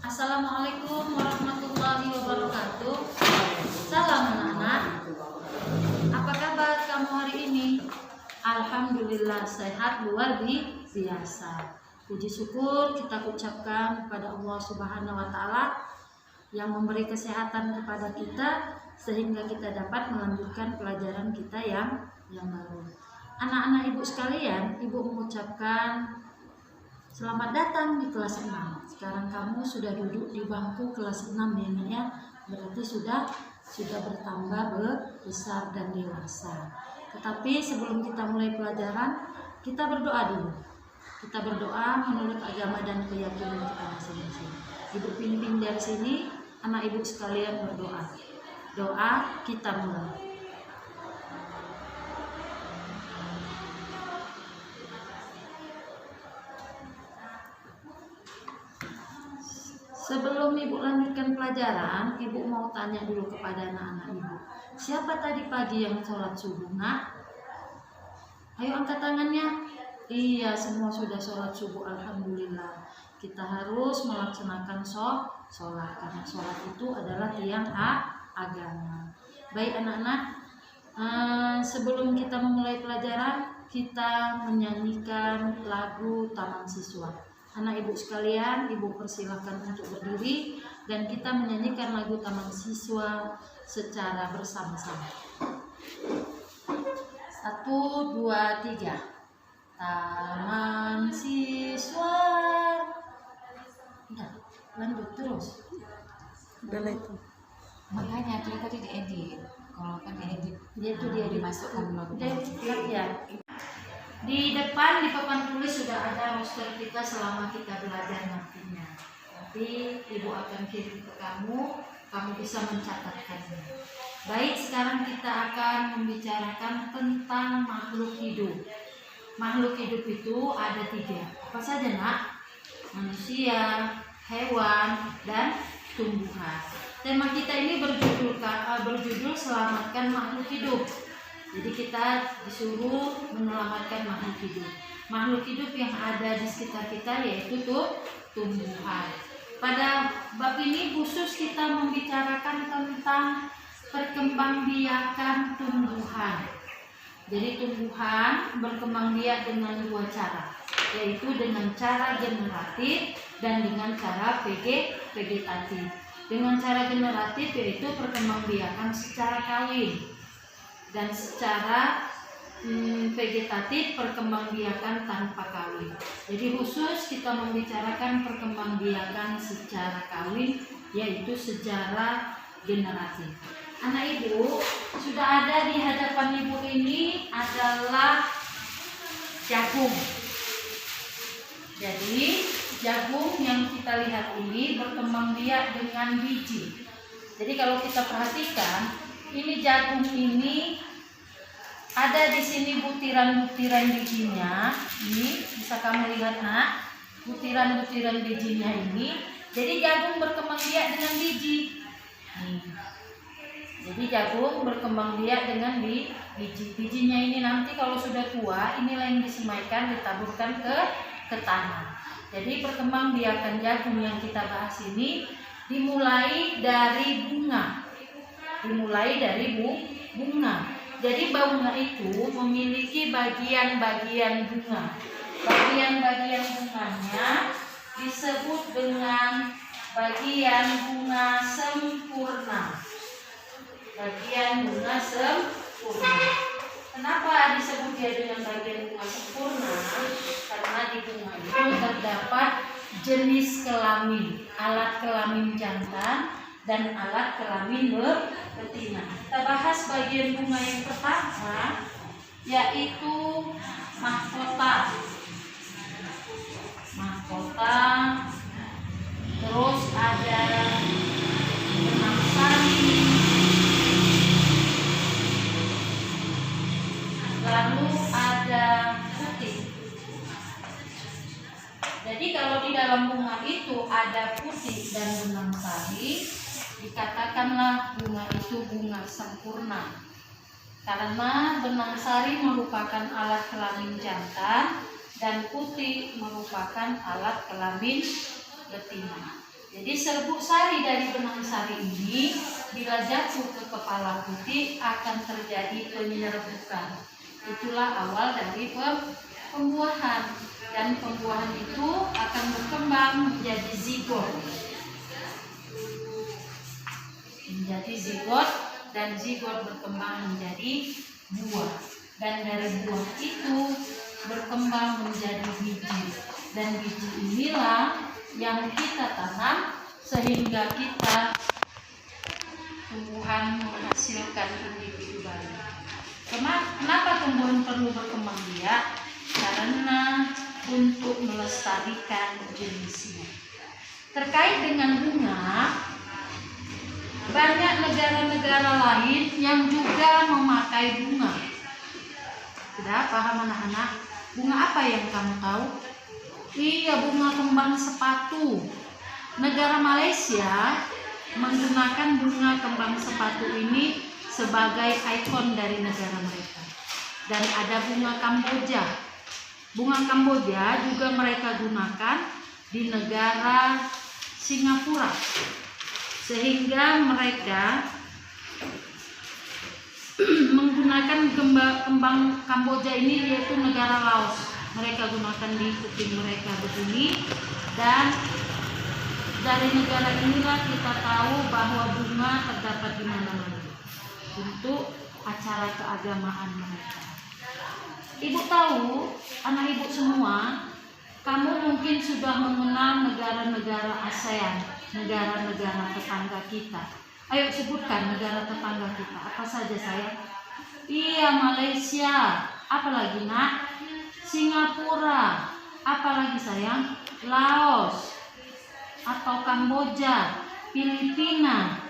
Assalamualaikum warahmatullahi wabarakatuh. Salam anak-anak. Apa kabar kamu hari ini? Alhamdulillah sehat luar biasa. Puji syukur kita ucapkan kepada Allah Subhanahu wa taala yang memberi kesehatan kepada kita sehingga kita dapat melanjutkan pelajaran kita yang baru. Anak-anak ibu sekalian, ibu mengucapkan selamat datang di kelas 6. Sekarang kamu sudah duduk di bangku kelas 6 ya. Berarti sudah bertambah besar dan dewasa. Tetapi sebelum kita mulai pelajaran, kita berdoa dulu. Kita berdoa menurut agama dan keyakinan kita masing-masing. Ibu pimpin dari sini, anak ibu sekalian berdoa. Doa kita mulai. Sebelum ibu lanjutkan pelajaran, ibu mau tanya dulu kepada anak-anak ibu. Siapa tadi pagi yang sholat subuh, nak? Ayo angkat tangannya. Iya, semua sudah sholat subuh, alhamdulillah. Kita harus melaksanakan sholat, karena sholat itu adalah tiang agama. Baik anak-anak, sebelum kita memulai pelajaran, kita menyanyikan lagu Taman Siswa. Anak ibu sekalian, ibu persilahkan untuk berdiri dan kita menyanyikan lagu Taman Siswa secara bersama-sama. 1, 2, 3. Taman Siswa. Udah, lanjut terus. Udah lah itu. Makanya itu tadi diedit. Kalau kan diedit, Dia itu dia dimasukkan logonya. Ya. Di depan di papan tulis sudah ada roster kita selama kita belajar nantinya. Nanti ibu akan kirim ke kamu bisa mencatatkannya. Baik, sekarang kita akan membicarakan tentang makhluk hidup. Makhluk hidup itu ada 3. Apa saja nak? Manusia, hewan, dan tumbuhan. Tema kita ini berjudul selamatkan makhluk hidup. Jadi kita disuruh menyelamatkan makhluk hidup. Makhluk hidup yang ada di sekitar kita yaitu tumbuhan. Pada bab ini khusus kita membicarakan tentang perkembangbiakan tumbuhan. Jadi tumbuhan berkembang biak dengan 2 cara, yaitu dengan cara generatif dan dengan cara vegetatif. Dengan cara generatif yaitu perkembangbiakan secara kawin. Dan secara vegetatif perkembangbiakan tanpa kawin. Jadi khusus kita membicarakan perkembangbiakan secara kawin yaitu secara generatif. Anak ibu, sudah ada di hadapan ibu ini adalah jagung. Jadi jagung yang kita lihat ini berkembang biak dengan biji. Jadi kalau kita perhatikan, ini jagung ini ada di sini butiran-butiran bijinya. Ini bisa kamu lihat nak, butiran-butiran bijinya ini. Jadi jagung berkembang biak dengan biji. Jadi jagung berkembang biak dengan biji. Bijinya ini nanti kalau sudah tua, inilah yang disemaikan, ditaburkan ke tanah. Jadi perkembangbiakan jagung yang kita bahas ini dimulai dari bunga. Jadi bunga itu memiliki bagian-bagian bunga. Bagian-bagian bunganya disebut dengan bagian bunga sempurna. Bagian bunga sempurna. Kenapa disebut dia dengan bagian bunga sempurna? Karena di bunga itu terdapat jenis kelamin, alat kelamin jantan dan alat kelamin betina. Kita bahas bagian bunga yang pertama, yaitu mahkota. Terus ada benang sari, lalu ada putih. Jadi kalau di dalam bunga itu ada putih dan benang sari, dikatakanlah bunga itu bunga sempurna. Karena benang sari merupakan alat kelamin jantan dan putih merupakan alat kelamin betina. Jadi serbuk sari dari benang sari ini bila jatuh ke kepala putih akan terjadi penyerbukan. Itulah awal dari pembuahan, dan pembuahan itu akan berkembang menjadi zigot. Menjadi zigot, dan zigot berkembang menjadi buah. Dan dari buah itu berkembang menjadi biji. Dan biji inilah yang kita tanam sehingga kita tumbuhan menghasilkan individu baru. Kenapa tumbuhan perlu berkembang biak? Karena untuk melestarikan jenisnya. Terkait dengan bunga, banyak negara-negara lain yang juga memakai bunga. Sudah paham anak-anak? Bunga apa yang kamu tahu? Iya, bunga kembang sepatu. Negara Malaysia menggunakan bunga kembang sepatu ini sebagai ikon dari negara mereka. Dan ada bunga Kamboja. Bunga Kamboja juga mereka gunakan di negara Singapura. Sehingga mereka menggunakan kembang Kamboja ini, yaitu negara Laos. Mereka gunakan di kuping mereka begini, dan dari negara inilah kita tahu bahwa bunga terdapat di mana-mana untuk acara keagamaan mereka. Ibu tahu, anak ibu semua, kamu mungkin sudah mengenal negara-negara ASEAN, negara-negara tetangga kita. Ayo sebutkan negara tetangga kita, apa saja sayang? Iya, Malaysia, apalagi nak? Singapura, apalagi sayang? Laos, atau Kamboja, Filipina,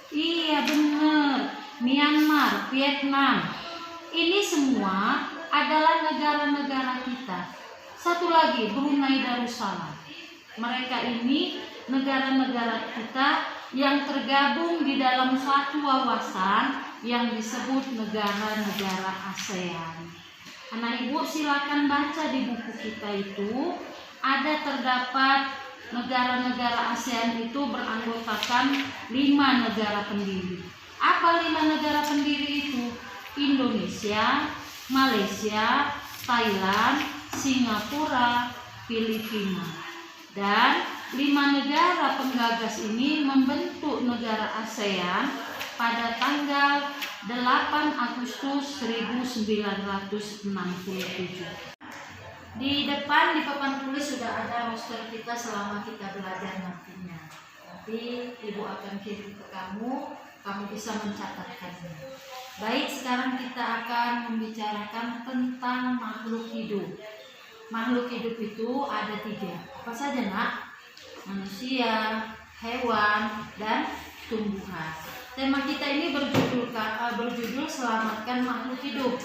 iya benar, Myanmar, Vietnam. Ini semua adalah negara-negara kita. Satu lagi, Brunei Darussalam. Mereka ini negara-negara kita yang tergabung di dalam suatu wawasan yang disebut negara-negara ASEAN. Anak ibu silakan baca di buku kita itu, ada terdapat negara-negara ASEAN itu beranggotakan 5 negara pendiri. Apa 5 negara pendiri itu? Indonesia, Malaysia, Thailand, Singapura, Filipina. Dan 5 negara penggagas ini membentuk negara ASEAN pada tanggal 8 Agustus 1967. Di depan di papan tulis sudah ada roster kita selama kita belajar nantinya. Nanti ibu akan kirim ke kamu bisa mencatatkannya. Baik, sekarang kita akan membicarakan tentang makhluk hidup. Makhluk hidup itu ada 3. Apa saja nak? Manusia, hewan, dan tumbuhan. Tema kita ini berjudul selamatkan makhluk hidup.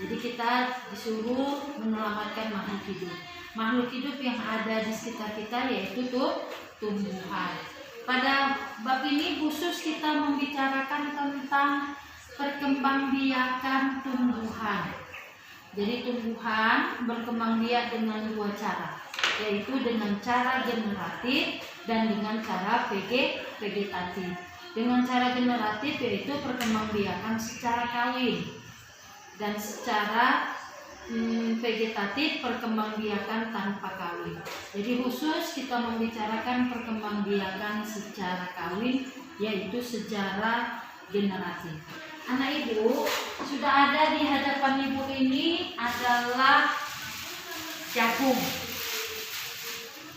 Jadi kita disuruh menyelamatkan makhluk hidup. Makhluk hidup yang ada di sekitar kita yaitu tumbuhan. Pada bab ini khusus kita membicarakan tentang perkembangbiakan tumbuhan. Jadi tumbuhan berkembang biak dengan 2 cara, yaitu dengan cara generatif dan dengan cara vegetatif. Dengan cara generatif yaitu perkembangbiakan secara kawin, dan secara vegetatif perkembangbiakan tanpa kawin. Jadi khusus kita membicarakan perkembangbiakan secara kawin, yaitu secara generatif. Anak ibu, sudah ada di hadapan ibu ini adalah jagung.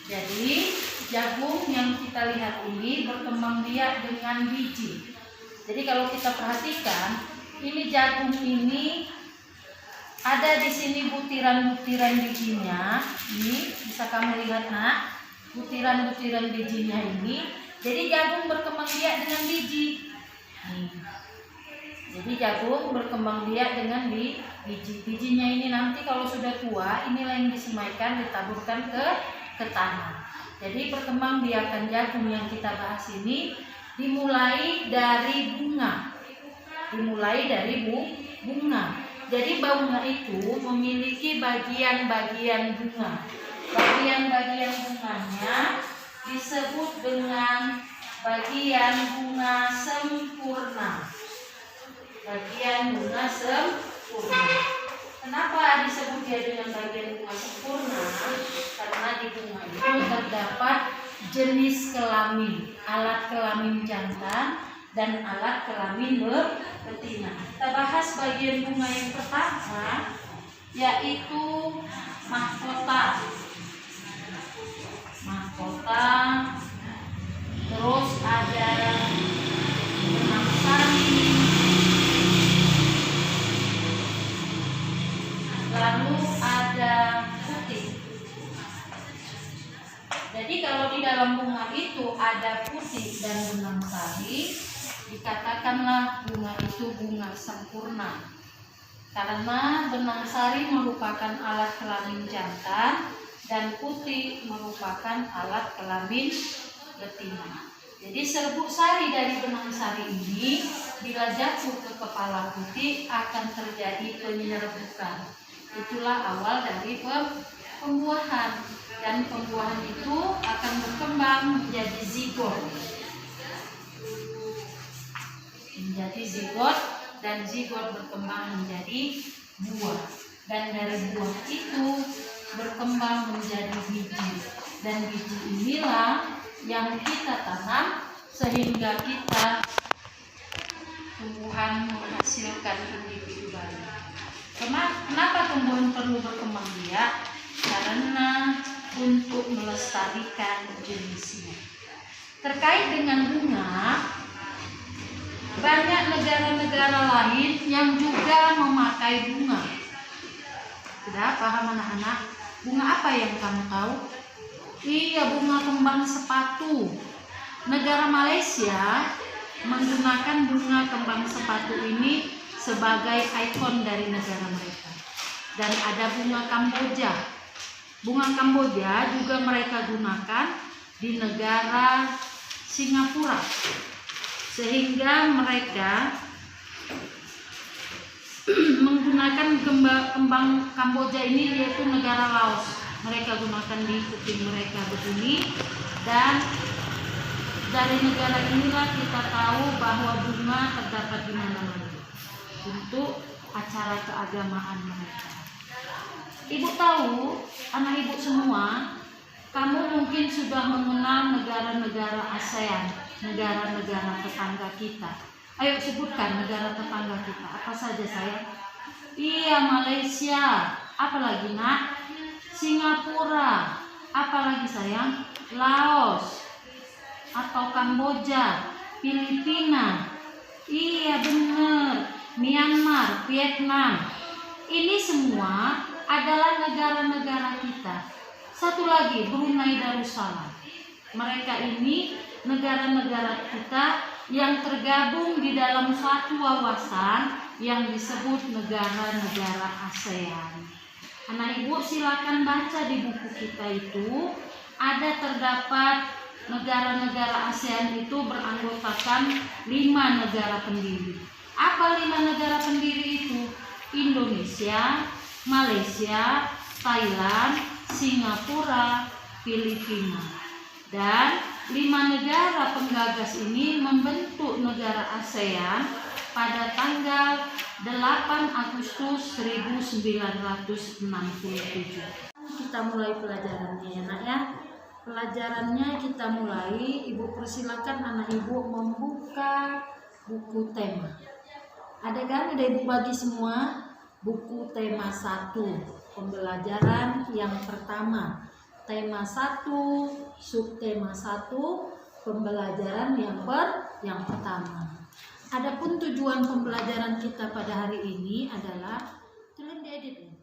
Jadi jagung yang kita lihat ini berkembang biak dengan biji. Jadi kalau kita perhatikan, ini jagung ini ada di sini butiran-butiran bijinya. Ini bisa kamu lihat nak, butiran-butiran bijinya ini. Jadi jagung berkembang biak dengan biji. Jadi jagung berkembang biak dengan biji. Bijinya ini nanti kalau sudah tua, inilah yang disemaikan, ditaburkan ke tanah. Jadi perkembangbiakan jagung yang kita bahas ini dimulai dari bunga. Jadi bunga itu memiliki bagian-bagian bunga. Bagian-bagian bunganya disebut dengan bagian bunga sempurna. Bagian bunga sempurna. Kenapa disebut dia dengan bagian bunga sempurna? Karena di bunga itu terdapat jenis kelamin, alat kelamin jantan dan alat kelamin betina. Kita bahas bagian bunga yang pertama, yaitu mahkota. Mahkota, terus ada benang sari, lalu ada putih. Jadi kalau di dalam bunga itu ada putih dan benang sari, dikatakanlah bunga itu bunga sempurna. Karena benang sari merupakan alat kelamin jantan dan putih merupakan alat kelamin betina. Jadi serbuk sari dari benang sari ini bila jatuh ke kepala putih akan terjadi penyerbukan. Itulah awal dari pembuahan, dan pembuahan itu akan berkembang menjadi zigot. Menjadi zigot, dan zigot berkembang menjadi buah. Dan dari buah itu berkembang menjadi biji, dan biji inilah yang kita tanam sehingga kita tumbuhan menghasilkan individu baru. Kenapa tumbuhan perlu berkembang biak? Karena untuk melestarikan jenisnya. Terkait dengan bunga, banyak negara-negara lain yang juga memakai bunga. Sudah paham anak-anak? Bunga apa yang kamu tahu? Iya, bunga kembang sepatu. Negara Malaysia menggunakan bunga kembang sepatu ini sebagai ikon dari negara mereka. Dan ada bunga Kamboja. Bunga Kamboja juga mereka gunakan di negara Singapura. Sehingga mereka menggunakan kembang Kamboja ini, yaitu negara Laos. Mereka gunakan di kuping mereka begini, dan dari negara inilah kita tahu bahwa bunga terdapat di mana-mana untuk acara keagamaan mereka. Ibu tahu, anak ibu semua, kamu mungkin sudah mengenal negara-negara ASEAN, negara-negara tetangga kita. Ayo sebutkan negara tetangga kita. Apa saja sayang? Iya, Malaysia. Apalagi nak? Singapura. Apalagi sayang? Laos. Atau Kamboja. Filipina. Iya benar. Myanmar, Vietnam. Ini semua adalah negara-negara kita. Satu lagi, Brunei Darussalam. Mereka ini negara-negara kita yang tergabung di dalam suatu wawasan yang disebut negara-negara ASEAN. Anak ibu silakan baca di buku kita itu, ada terdapat negara-negara ASEAN itu beranggotakan 5 negara pendiri. Apa 5 negara pendiri itu? Indonesia, Malaysia, Thailand, Singapura, Filipina. Dan 5 negara penggagas ini membentuk negara ASEAN pada tanggal 8 Agustus 1967. Kita mulai pelajarannya ya nak ya. Pelajarannya kita mulai, ibu persilakan anak ibu membuka buku tema. Ada kan, ada ibu bagi semua buku tema 1, pembelajaran yang pertama. Tema 1, subtema 1, pembelajaran yang pertama. Adapun tujuan pembelajaran kita pada hari ini adalah, tolong diedit.